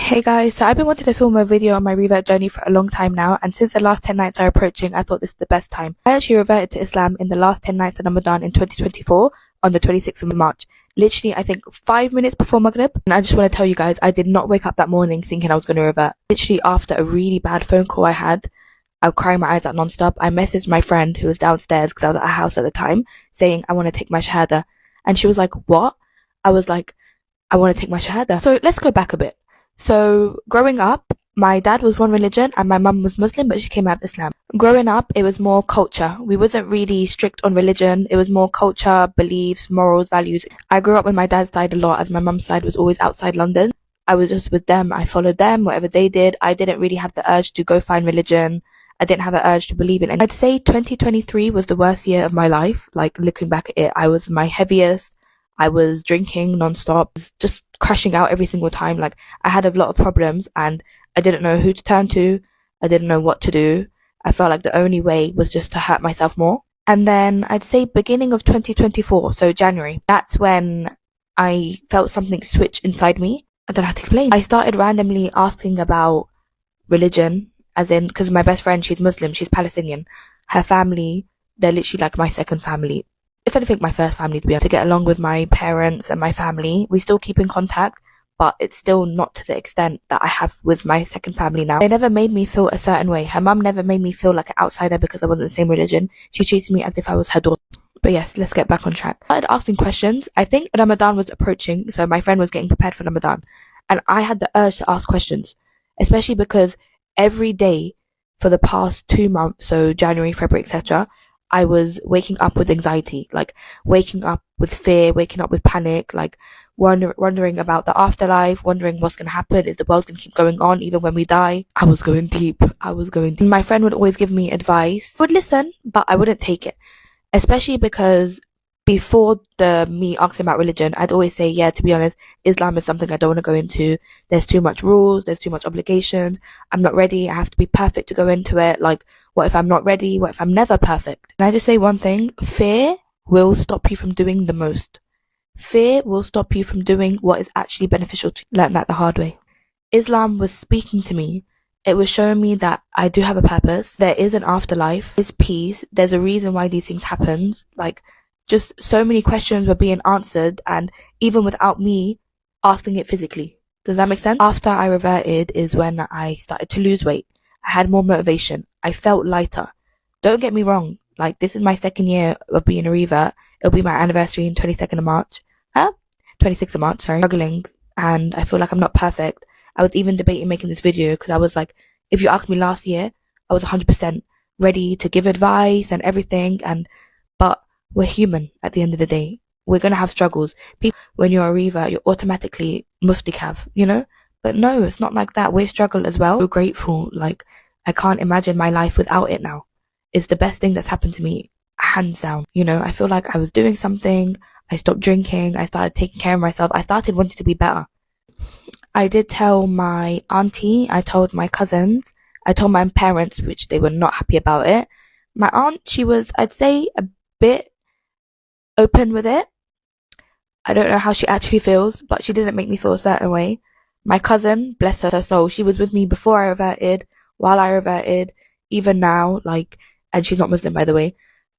Hey guys, so I've been wanting to film a video on my revert journey for a long time now, and since the last 10 nights are approaching, I thought this is the best time. I actually reverted to Islam in the last 10 nights of Ramadan in 2024 on the 26th of March. Literally, I think 5 minutes before Maghrib. And I just want to tell you guys, I did not wake up that morning thinking I was going to revert. Literally, after a really bad phone call I had, I was crying my eyes out non-stop. I messaged my friend who was downstairs because I was at her house at the time, saying I want to take my shahada. And she was like, what? I was like, I want to take my shahada. So let's go back a bit. So growing up, my dad was one religion and my mum was Muslim, but she came out of Islam. Growing up, it was more culture. We wasn't really strict on religion. It was more culture, beliefs, morals, values. I grew up with my dad's side a lot as my mum's side was always outside London. I was just with them. I followed them, whatever they did. I didn't really have the urge to go find religion. I didn't have an urge to believe in it. I'd say 2023 was the worst year of my life. Like, looking back at it, I was my heaviest. I was drinking non-stop, just crashing out every single time. Like, I had a lot of problems and I didn't know who to turn to. I didn't know what to do. I felt like the only way was just to hurt myself more. And then I'd say beginning of 2024, so January, that's when I felt something switch inside me. I don't know how to explain. I started randomly asking about religion, as in, because my best friend, she's Muslim, she's Palestinian. Her family, they're literally like my second family. If anything, my first family, to be honest, to get along with my parents and my family. We still keep in contact, but it's still not to the extent that I have with my second family now. They never made me feel a certain way. Her mum never made me feel like an outsider because I wasn't the same religion. She treated me as if I was her daughter. But yes, let's get back on track. I started asking questions. I think Ramadan was approaching, so my friend was getting prepared for Ramadan. And I had the urge to ask questions, especially because every day for the past 2 months, so January, February, etc., I was waking up with anxiety, like waking up with fear, waking up with panic, like wondering about the afterlife, wondering what's going to happen. Is the world going to keep going on even when we die? I was going deep. My friend would always give me advice. I would listen, but I wouldn't take it, especially because before me asking about religion, I'd always say, yeah, to be honest, Islam is something I don't want to go into. There's too much rules. There's too much obligations. I'm not ready. I have to be perfect to go into it. Like, what if I'm not ready? What if I'm never perfect? Can I just say one thing? Fear will stop you from doing the most. Fear will stop you from doing what is actually beneficial to you. Learn that the hard way. Islam was speaking to me. It was showing me that I do have a purpose. There is an afterlife. There's peace. There's a reason why these things happen. Like, just so many questions were being answered, and even without me asking it physically. Does that make sense? After I reverted is when I started to lose weight. I had more motivation. I felt lighter. Don't get me wrong. Like, this is my second year of being a revert. It'll be my anniversary in 22nd of March. 26th of March, sorry. Struggling, and I feel like I'm not perfect. I was even debating making this video because I was like, if you asked me last year, I was 100% ready to give advice and everything, but we're human at the end of the day. We're going to have struggles. When you're a revert, you're automatically mufti-kav, you know? But no, it's not like that. We struggle as well. We're grateful. Like, I can't imagine my life without it now. It's the best thing that's happened to me, hands down. You know, I feel like I was doing something. I stopped drinking. I started taking care of myself. I started wanting to be better. I did tell my auntie. I told my cousins. I told my parents, which they were not happy about it. My aunt, she was, I'd say, a bit open with it. I don't know how she actually feels, but she didn't make me feel a certain way. My cousin, bless her soul, she was with me before I reverted, while I reverted, even now, like, and she's not Muslim, by the way.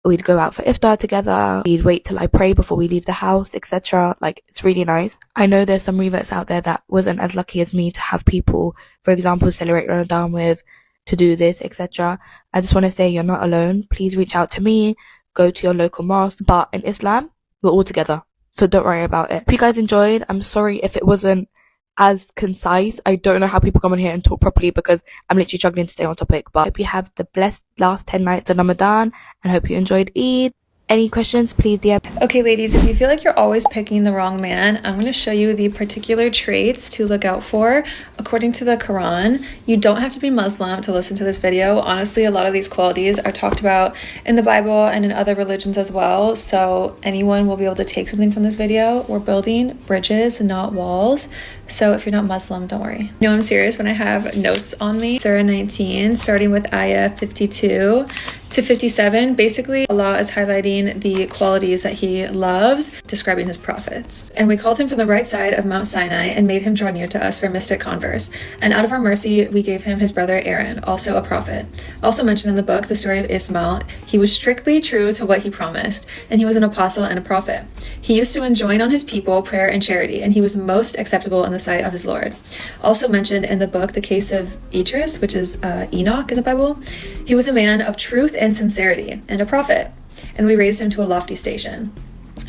We'd go out for iftar together, we'd wait till I pray before we leave the house, etc. Like, it's really nice. I know there's some reverts out there that wasn't as lucky as me to have people, for example, celebrate Ramadan with, to do this, etc. I just want to say you're not alone. Please reach out to me. Go to your local mosque. But in Islam, we're all together. So don't worry about it. If you guys enjoyed, I'm sorry if it wasn't as concise. I don't know how people come on here and talk properly because I'm literally struggling to stay on topic. But I hope you have the blessed last 10 nights of Ramadan and hope you enjoyed Eid. Any questions, please DM. Okay, ladies, if you feel like you're always picking the wrong man, I'm going to show you the particular traits to look out for. According to the Quran, you don't have to be Muslim to listen to this video. Honestly, a lot of these qualities are talked about in the Bible and in other religions as well, so anyone will be able to take something from this video. We're building bridges, not walls. So if you're not Muslim, don't worry. You know I'm serious when I have notes on me. Surah 19, starting with Ayah 52 to 57, basically Allah is highlighting the qualities that he loves, describing his prophets. And we called him from the right side of Mount Sinai and made him draw near to us for mystic converse. And out of our mercy, we gave him his brother Aaron, also a prophet. Also mentioned in the book, the story of Ismail, he was strictly true to what he promised, and he was an apostle and a prophet. He used to enjoin on his people prayer and charity, and he was most acceptable in the sight of his Lord. Also mentioned in the book, the case of Idris, which is Enoch in the Bible. He was a man of truth and sincerity and a prophet, and we raised him to a lofty station.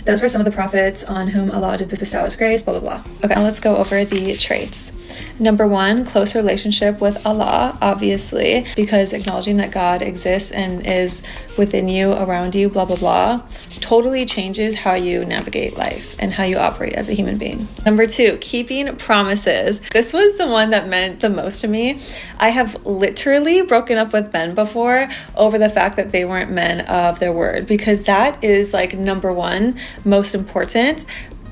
Those were some of the prophets on whom Allah did bestow his grace, blah, blah, blah. Okay, now let's go over the traits. Number 1, close relationship with Allah, obviously, because acknowledging that God exists and is within you, around you, blah, blah, blah, totally changes how you navigate life and how you operate as a human being. Number 2, keeping promises. This was the one that meant the most to me. I have literally broken up with men before over the fact that they weren't men of their word, because that is like number 1 most important.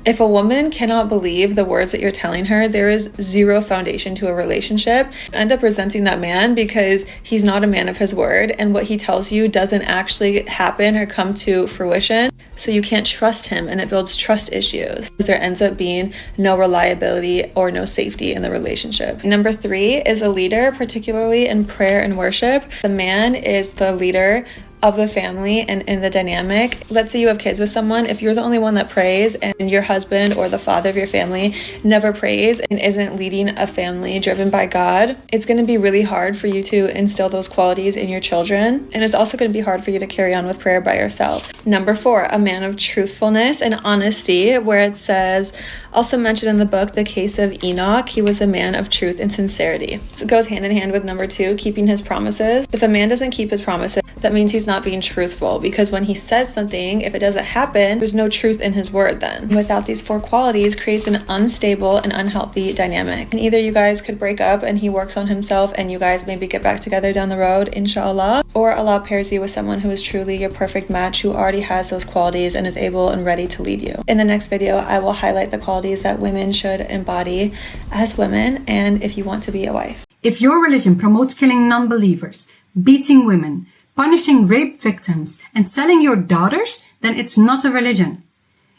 If a woman cannot believe the words that you're telling her, there is zero foundation to a relationship. End up resenting that man because he's not a man of his word, and what he tells you doesn't actually happen or come to fruition. So you can't trust him, and it builds trust issues. There ends up being no reliability or no safety in the relationship. Number 3 is a leader, particularly in prayer and worship. The man is the leader of the family and in the dynamic. Let's say you have kids with someone. If you're the only one that prays and your husband or the father of your family never prays and isn't leading a family driven by God, it's going to be really hard for you to instill those qualities in your children. And it's also going to be hard for you to carry on with prayer by yourself. Number 4, a man of truthfulness and honesty, where it says, also mentioned in the book, the case of Enoch, he was a man of truth and sincerity. So it goes hand in hand with number 2, keeping his promises. If a man doesn't keep his promises, that means he's not being truthful, because when he says something, if it doesn't happen, there's no truth in his word then. Without these 4 qualities, creates an unstable and unhealthy dynamic. And either you guys could break up and he works on himself and you guys maybe get back together down the road, inshallah, or Allah pairs you with someone who is truly your perfect match, who already has those qualities and is able and ready to lead you. In the next video, I will highlight the qualities that women should embody as women, and if you want to be a wife. If your religion promotes killing non-believers, beating women, punishing rape victims, and selling your daughters, then it's not a religion.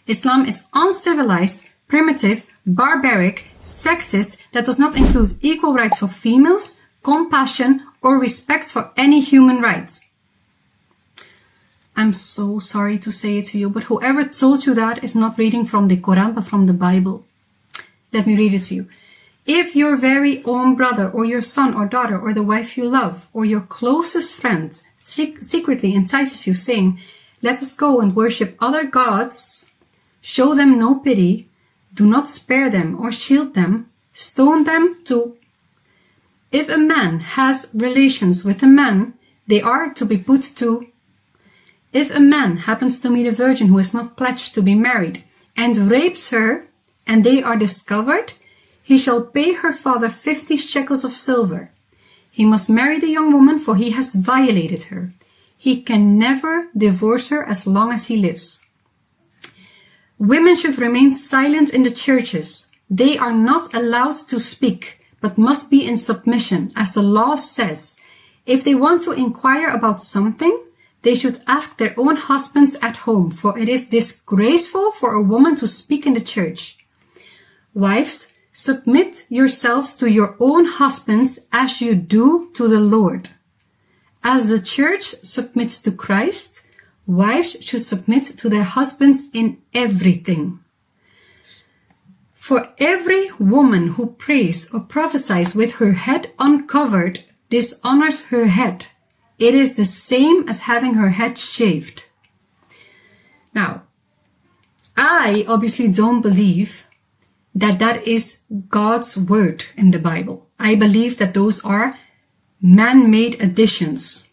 Islam is uncivilized, primitive, barbaric, sexist, that does not include equal rights for females, compassion, or respect for any human rights. I'm so sorry to say it to you, but whoever told you that is not reading from the Quran, but from the Bible. Let me read it to you. If your very own brother or your son or daughter or the wife you love or your closest friend secretly entices you, saying, "Let us go and worship other gods," show them no pity, do not spare them or shield them, stone them too. If a man has relations with a man, they are to be put to. If a man happens to meet a virgin who is not pledged to be married and rapes her, and they are discovered, he shall pay her father 50 shekels of silver. He must marry the young woman, for he has violated her. He can never divorce her as long as he lives. Women should remain silent in the churches. They are not allowed to speak, but must be in submission, as the law says. If they want to inquire about something, they should ask their own husbands at home, for it is disgraceful for a woman to speak in the church. Wives, submit yourselves to your own husbands as you do to the Lord. As the church submits to Christ, wives should submit to their husbands in everything. For every woman who prays or prophesies with her head uncovered dishonors her head. It is the same as having her head shaved. Now, I obviously don't believe that is God's word in the Bible. I believe that those are man-made additions.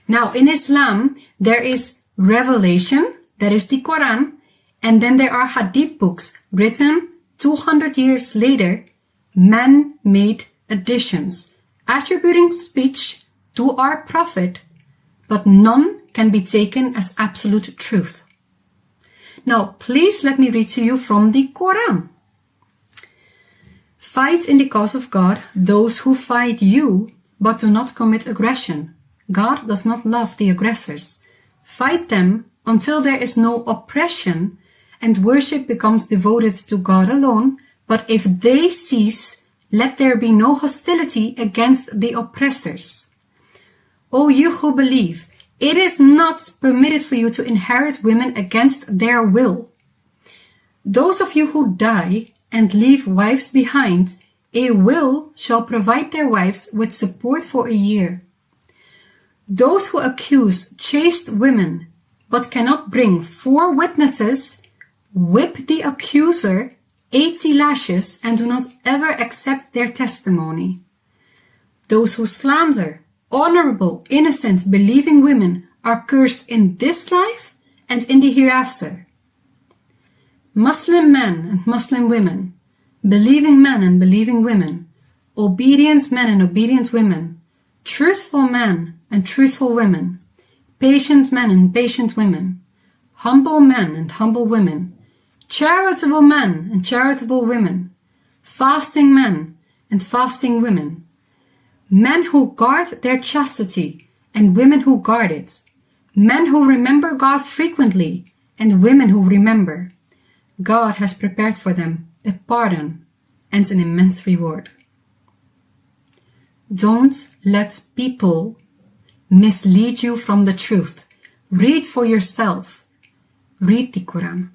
Now, in Islam, there is revelation, that is the Quran, and then there are hadith books written 200 years later, man-made additions, attributing speech to our prophet, but none can be taken as absolute truth. Now, please let me read to you from the Quran. Fight in the cause of God those who fight you, but do not commit aggression. God does not love the aggressors. Fight them until there is no oppression and worship becomes devoted to God alone. But if they cease, let there be no hostility against the oppressors. O you who believe, it is not permitted for you to inherit women against their will. Those of you who die and leave wives behind, a will shall provide their wives with support for a year. Those who accuse chaste women but cannot bring 4 witnesses, whip the accuser 80 lashes and do not ever accept their testimony. Those who slander honorable, innocent, believing women are cursed in this life and in the hereafter. Muslim men and Muslim women, believing men and believing women, obedient men and obedient women, truthful men and truthful women, patient men and patient women, humble men and humble women, charitable men and charitable women, fasting men and fasting women, men who guard their chastity and women who guard it, men who remember God frequently and women who remember. God has prepared for them a pardon and an immense reward. Don't let people mislead you from the truth. Read for yourself. Read the Quran.